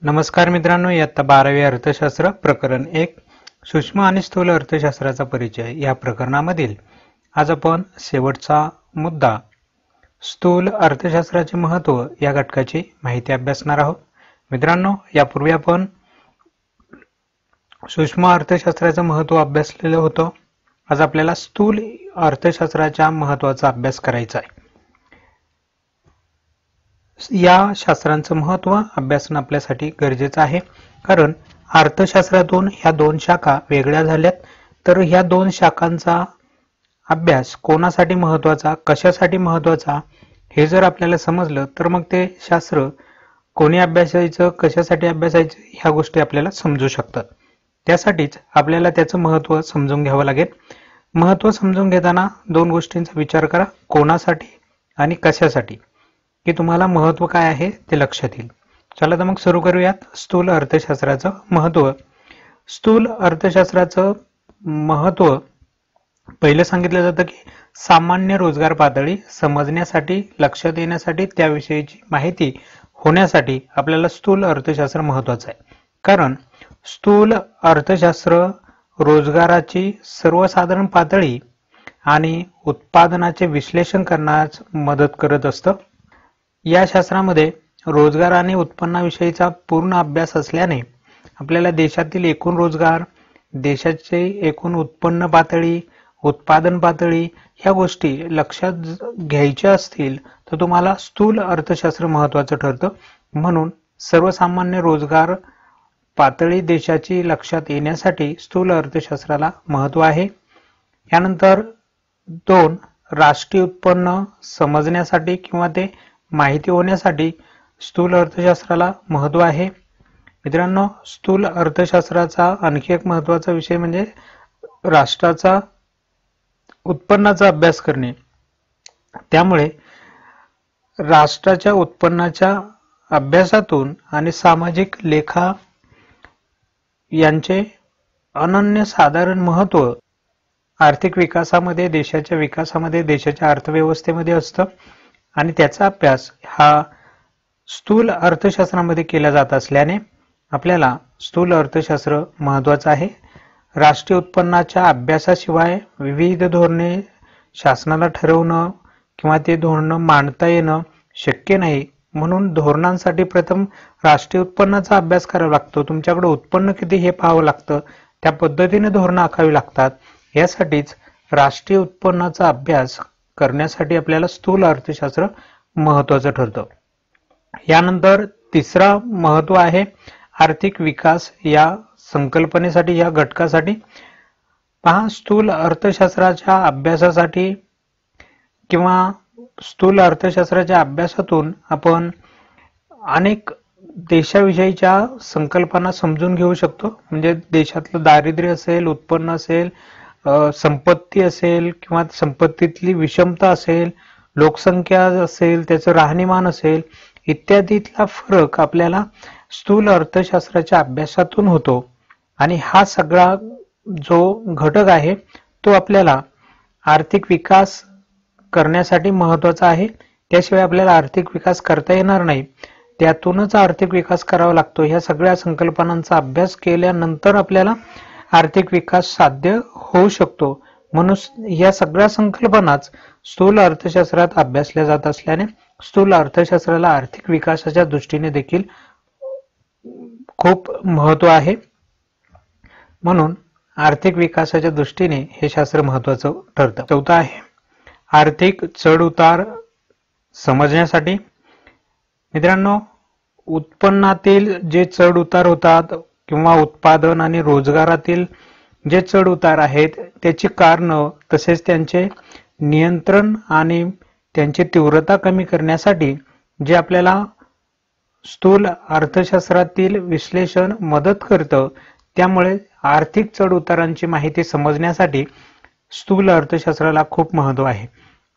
नमस्कार मित्रांनो, इयत्ता 12वी अर्थशास्त्र प्रकरण 1 सूक्ष्म आणि स्थूल अर्थशास्त्राचा परिचय या प्रकरणामधील आज आपण शेवटचा मुद्दा स्थूल अर्थशास्त्राचे महत्त्व या घटकाची माहिती अभ्यासणार आहोत. मित्रांनो, यापूर्वी आपण सूक्ष्म अर्थशास्त्राचं महत्त्व अभ्यासलेलं होतं. आज आपल्याला स्थूल अर्थशास्त्राच्या महत्त्वाचा अभ्यास करायचा आहे. या शास्त्रांचं महत्त्व अभ्यासणं आपल्यासाठी गरजेचं आहे, कारण अर्थशास्त्रातून ह्या दोन शाखा वेगळ्या झाल्यात. तर ह्या दोन शाखांचा अभ्यास कोणासाठी महत्त्वाचा, कशासाठी महत्त्वाचा हे जर आपल्याला समजलं तर मग ते शास्त्र कोणी अभ्यासायचं, कशासाठी अभ्यासायचं ह्या गोष्टी आपल्याला समजू शकतात. त्यासाठीच आपल्याला त्याचं महत्त्व समजून घ्यावं लागेल. महत्त्व समजून घेताना दोन गोष्टींचा विचार करा, कोणासाठी आणि कशासाठी, की तुम्हाला महत्त्व काय आहे ते लक्षात येईल. चला तर मग सुरू करूयात स्थूल अर्थशास्त्राचं महत्त्व. स्थूल अर्थशास्त्राचं महत्त्व पहिलं सांगितलं जातं की सामान्य रोजगार पातळी समजण्यासाठी, लक्षात येण्यासाठी, त्याविषयीची माहिती होण्यासाठी आपल्याला स्थूल अर्थशास्त्र महत्त्वाचं आहे. कारण स्थूल अर्थशास्त्र रोजगाराची सर्वसाधारण पातळी आणि उत्पादनाचे विश्लेषण करण्यास मदत करत असतं. या शास्त्रामध्ये रोजगार आणि उत्पन्नाविषयीचा पूर्ण अभ्यास असल्याने आपल्याला देशातील एकूण रोजगार, देशाचे एकूण उत्पन्न पातळी, उत्पादन पातळी ह्या गोष्टी लक्षात घ्यायच्या असतील तर तुम्हाला स्थूल अर्थशास्त्र महत्त्वाचं ठरतं. म्हणून सर्वसामान्य रोजगार पातळी देशाची लक्षात येण्यासाठी स्थूल अर्थशास्त्राला महत्त्व आहे. यानंतर 2 राष्ट्रीय उत्पन्न समजण्यासाठी किंवा ते माहिती होण्यासाठी स्थूल अर्थशास्त्राला महत्त्व आहे. मित्रांनो, स्थूल अर्थशास्त्राचा आणखी एक महत्त्वाचा विषय म्हणजे राष्ट्राचा उत्पन्नाचा अभ्यास करणे. त्यामुळे राष्ट्राच्या उत्पन्नाच्या अभ्यासातून आणि सामाजिक लेखा यांचे अनन्यसाधारण महत्त्व आर्थिक विकासामध्ये, देशाच्या विकासामध्ये, देशाच्या अर्थव्यवस्थेमध्ये असतं आणि त्याचा अभ्यास हा स्थूल अर्थशास्त्रामध्ये केला जात असल्याने आपल्याला स्थूल अर्थशास्त्र महत्त्वाचं आहे. राष्ट्रीय उत्पन्नाच्या अभ्यासाशिवाय विविध धोरणे शासनाला ठरवणं किंवा ते धोरणं मांडता येणं शक्य नाही. म्हणून धोरणांसाठी प्रथम राष्ट्रीय उत्पन्नाचा अभ्यास करावा लागतो. तुमच्याकडे उत्पन्न किती हे पाहावं लागतं, त्या पद्धतीने धोरणं आखावी लागतात. यासाठीच राष्ट्रीय उत्पन्नाचा अभ्यास करण्यासाठी आपल्याला स्थूल अर्थशास्त्र महत्त्वाचं ठरतं. यानंतर तिसरा महत्त्व आहे आर्थिक विकास या संकल्पनेसाठी, या घटकासाठी. पहा, स्थूल अर्थशास्त्राच्या अभ्यासासाठी किंवा स्थूल अर्थशास्त्राच्या अभ्यासातून आपण अनेक देशाविषयीच्या संकल्पना समजून घेऊ शकतो. म्हणजे देशातलं दारिद्र्य असेल, उत्पन्न असेल, संपत्ती असेल किंवा संपत्तीतली विषमता असेल, लोकसंख्या असेल, त्याचं राहणीमान असेल, इत्यादीतला फरक आपल्याला स्थूल अर्थशास्त्राच्या अभ्यासातून होतो. आणि हा सगळा जो घटक आहे तो आपल्याला आर्थिक विकास करण्यासाठी महत्त्वाचा आहे. त्याशिवाय आपल्याला आर्थिक विकास करता येणार नाही. त्यातूनच आर्थिक विकास करावा लागतो. ह्या सगळ्या संकल्पनांचा अभ्यास केल्यानंतर आपल्याला आर्थिक विकास साध्य होऊ शकतो. म्हणून या सगळ्या संकल्पनाच स्थूल अर्थशास्त्रात अभ्यासल्या जात असल्याने स्थूल अर्थशास्त्राला आर्थिक विकासाच्या दृष्टीने देखील खूप महत्त्व आहे. म्हणून आर्थिक विकासाच्या दृष्टीने हे शास्त्र महत्त्वाचं ठरतं. चौथं आहे आर्थिक चढ उतार समजण्यासाठी. मित्रांनो, उत्पन्नातील जे चढ उतार होतात किंवा उत्पादन आणि रोजगारातील जे चढ उतार आहेत त्याची कारणं तसेच त्यांचे नियंत्रण आणि त्यांची तीव्रता कमी करण्यासाठी जे आपल्याला स्थूल अर्थशास्त्रातील विश्लेषण मदत करतं, त्यामुळे आर्थिक चढ उतारांची माहिती समजण्यासाठी स्थूल अर्थशास्त्राला खूप महत्त्व आहे.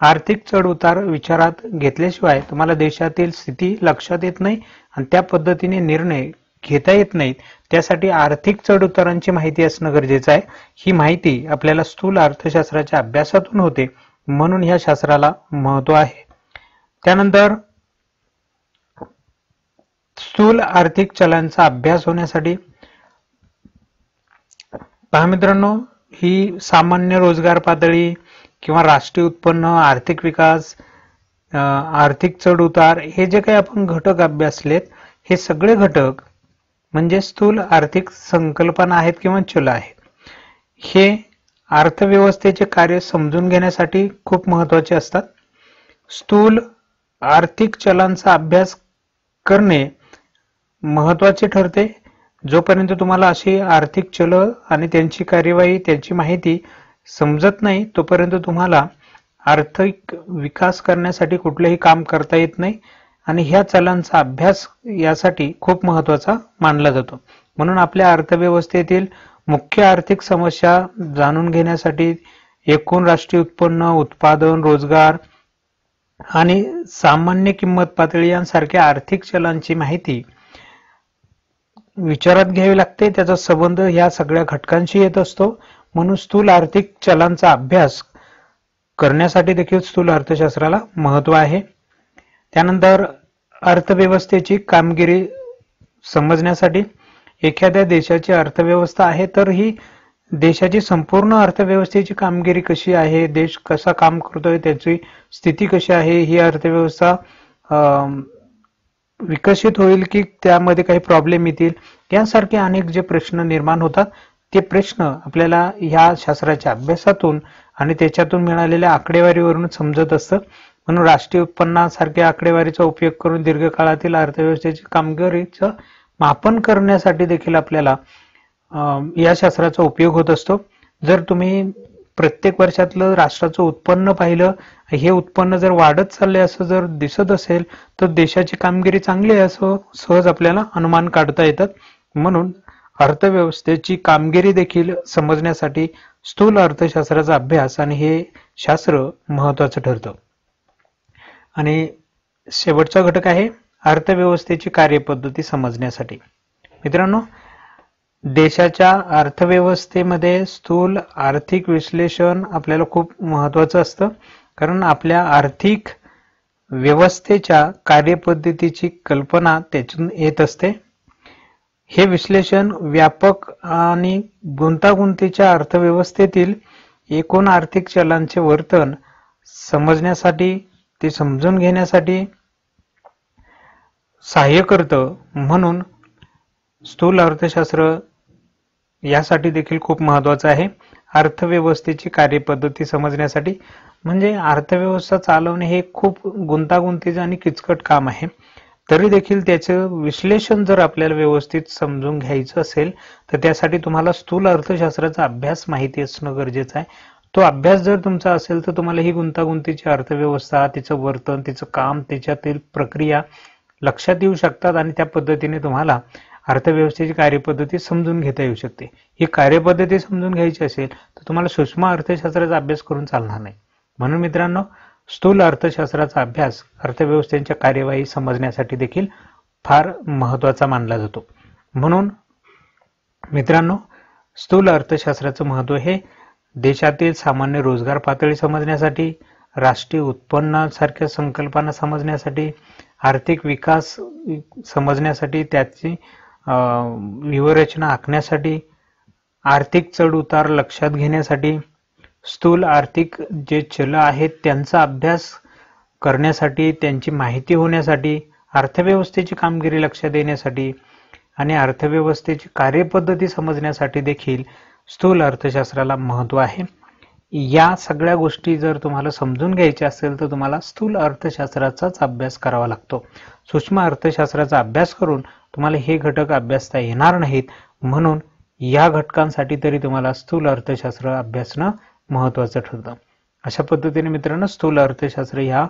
आर्थिक चढ उतार विचारात घेतल्याशिवाय तुम्हाला देशातील स्थिती लक्षात येत नाही आणि त्या पद्धतीने निर्णय घेता येत नाहीत. त्यासाठी आर्थिक चढ उतारांची माहिती असणं गरजेचं आहे. ही माहिती आपल्याला स्थूल अर्थशास्त्राच्या अभ्यासातून होते, म्हणून ह्या शास्त्राला महत्त्व आहे. त्यानंतर स्थूल आर्थिक चलांचा अभ्यास होण्यासाठी पहा मित्रांनो, ही सामान्य रोजगार पातळी किंवा राष्ट्रीय उत्पन्न, आर्थिक विकास, आर्थिक चढ उतार, हे जे काही आपण घटक अभ्यासलेत, हे सगळे घटक म्हणजे स्थूल आर्थिक संकल्पना आहेत किंवा चल आहेत. हे अर्थव्यवस्थेचे कार्य समजून घेण्यासाठी खूप महत्वाचे असतात. स्थूल आर्थिक चलांचा अभ्यास करणे महत्वाचे ठरते. जोपर्यंत तुम्हाला अशी आर्थिक चल आणि त्यांची कार्यवाही, त्यांची माहिती समजत नाही, तोपर्यंत तुम्हाला आर्थिक विकास करण्यासाठी कुठलेही काम करता येत नाही. आणि ह्या चलांचा अभ्यास यासाठी खूप महत्वाचा मानला जातो. म्हणून आपल्या अर्थव्यवस्थेतील मुख्य आर्थिक समस्या जाणून घेण्यासाठी एकूण राष्ट्रीय उत्पन्न, उत्पादन, रोजगार आणि सामान्य किंमत पातळी यांसारख्या आर्थिक चलांची माहिती विचारात घ्यावी लागते. त्याचा संबंध या सगळ्या घटकांशी येत असतो. म्हणून स्थूल आर्थिक चलांचा अभ्यास करण्यासाठी देखील स्थूल अर्थशास्त्राला महत्व आहे. त्यानंतर अर्थव्यवस्थेची कामगिरी समजण्यासाठी एखाद्या देशाची अर्थव्यवस्था आहे, तर ही देशाची संपूर्ण अर्थव्यवस्थेची कामगिरी कशी आहे, देश कसा काम करतोय, त्याची स्थिती कशी आहे, ही अर्थव्यवस्था विकसित होईल की त्यामध्ये काही प्रॉब्लेम येतील, यासारखे अनेक जे प्रश्न निर्माण होतात, ते प्रश्न आपल्याला ह्या शास्त्राच्या अभ्यासातून आणि त्याच्यातून मिळालेल्या आकडेवारीवरून समजत असतं. म्हणून राष्ट्रीय उत्पन्नासारख्या आकडेवारीचा उपयोग करून दीर्घकाळातील अर्थव्यवस्थेची कामगिरीचं मापन करण्यासाठी देखील आपल्याला या शास्त्राचा उपयोग होत असतो. जर तुम्ही प्रत्येक वर्षातलं राष्ट्राचं उत्पन्न पाहिलं, हे उत्पन्न जर वाढत चाललंय असं जर दिसत असेल, तर देशाची कामगिरी चांगली आहे असं सहज आपल्याला अनुमान काढता येतात. म्हणून अर्थव्यवस्थेची कामगिरी देखील समजण्यासाठी स्थूल अर्थशास्त्राचा अभ्यास आणि हे शास्त्र महत्वाचं ठरतं. आणि शेवटचा घटक आहे अर्थव्यवस्थेची कार्यपद्धती समजण्यासाठी. मित्रांनो, देशाच्या अर्थव्यवस्थेमध्ये स्थूल आर्थिक विश्लेषण आपल्याला खूप महत्वाचं असतं. कारण आपल्या आर्थिक व्यवस्थेच्या कार्यपद्धतीची कल्पना त्यातून येत असते. हे विश्लेषण व्यापक आणि गुंतागुंतीच्या अर्थव्यवस्थेतील एकूण आर्थिक चलांचे वर्तन समजण्यासाठी, ते समजून घेण्यासाठी सहाय्य करतं. म्हणून स्थूल अर्थशास्त्र यासाठी देखील खूप महत्वाचं आहे. अर्थव्यवस्थेची कार्यपद्धती समजण्यासाठी, म्हणजे अर्थव्यवस्था चालवणे हे खूप गुंतागुंतीचं आणि किचकट काम आहे. तरी देखील त्याचं विश्लेषण जर आपल्याला व्यवस्थित समजून घ्यायचं असेल, तर त्यासाठी तुम्हाला स्थूल अर्थशास्त्राचा अभ्यास माहिती असणं गरजेचं आहे. तो अभ्यास जर तुमचा असेल, तर तुम्हाला ही गुंतागुंतीची अर्थव्यवस्था, तिचं वर्तन, तिचं काम, त्याच्यातील प्रक्रिया लक्षात येऊ शकतात आणि त्या पद्धतीने तुम्हाला अर्थव्यवस्थेची कार्यपद्धती समजून घेता येऊ शकते. ही कार्यपद्धती समजून घ्यायची असेल, तर तुम्हाला सूक्ष्म अर्थशास्त्राचा अभ्यास करून चालणार नाही. म्हणून मित्रांनो, स्थूल अर्थशास्त्राचा अभ्यास अर्थव्यवस्थेच्या कार्यवाही समजण्यासाठी देखील फार महत्वाचा मानला जातो. म्हणून मित्रांनो, स्थूल अर्थशास्त्राचं महत्व हे देशातील सामान्य रोजगार पातळी समजण्यासाठी, राष्ट्रीय उत्पन्नासारख्या संकल्पना समजण्यासाठी, आर्थिक विकास समजण्यासाठी, त्याची व्यूहरचना आखण्यासाठी, आर्थिक चढ उतार लक्षात घेण्यासाठी, स्थूल आर्थिक जे चल आहेत त्यांचा अभ्यास करण्यासाठी, त्यांची माहिती होण्यासाठी, अर्थव्यवस्थेची कामगिरी लक्षात येण्यासाठी आणि अर्थव्यवस्थेची कार्यपद्धती समजण्यासाठी देखील स्थूल अर्थशास्त्राला महत्व आहे. या सगळ्या गोष्टी जर तुम्हाला समजून घ्यायच्या असेल, तर तुम्हाला स्थूल अर्थशास्त्राचाच अभ्यास करावा लागतो. सूक्ष्म अर्थशास्त्राचा अभ्यास करून तुम्हाला हे घटक अभ्यासता येणार नाहीत. म्हणून या घटकांसाठी तरी तुम्हाला स्थूल अर्थशास्त्र अभ्यासणं महत्वाचं ठरतं. अशा पद्धतीने मित्रांनो, स्थूल अर्थशास्त्र ह्या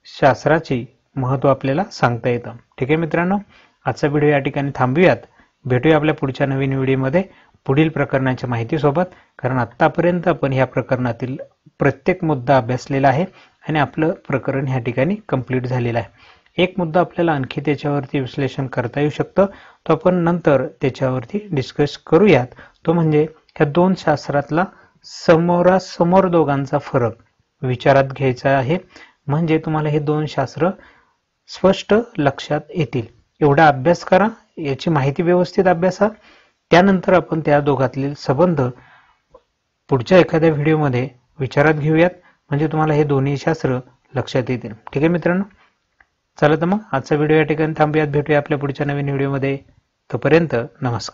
शास्त्राची महत्व आपल्याला सांगता येतं. ठीक आहे मित्रांनो, आजचा व्हिडिओ या ठिकाणी थांबूयात. भेटूया आपल्या पुढच्या नवीन व्हिडिओमध्ये पुढील प्रकरणाच्या माहितीसोबत. कारण आतापर्यंत आपण ह्या प्रकरणातील प्रत्येक मुद्दा अभ्यासलेला आहे आणि आपलं प्रकरण ह्या ठिकाणी कंप्लीट झालेलं आहे. एक मुद्दा आपल्याला आणखी त्याच्यावरती विश्लेषण करता येऊ शकतं, तो आपण नंतर त्याच्यावरती डिस्कस करूयात. तो म्हणजे ह्या दोन शास्त्रातला समोरासमोर दोघांचा फरक विचारात घ्यायचा आहे. म्हणजे तुम्हाला हे दोन शास्त्र स्पष्ट लक्षात येतील. एवढा अभ्यास करा, याची माहिती व्यवस्थित अभ्यासा. त्यानंतर आपण त्या दोघातील संबंध पुढच्या एखाद्या व्हिडिओमध्ये विचारात घेऊयात, म्हणजे तुम्हाला हे दोन्ही शास्त्र लक्षात येतील. ठीक आहे मित्रांनो, चला तर मग आजचा व्हिडिओ या ठिकाणी थांबूयात. भेटूया आपल्या पुढच्या नवीन व्हिडिओमध्ये. तोपर्यंत नमस्कार.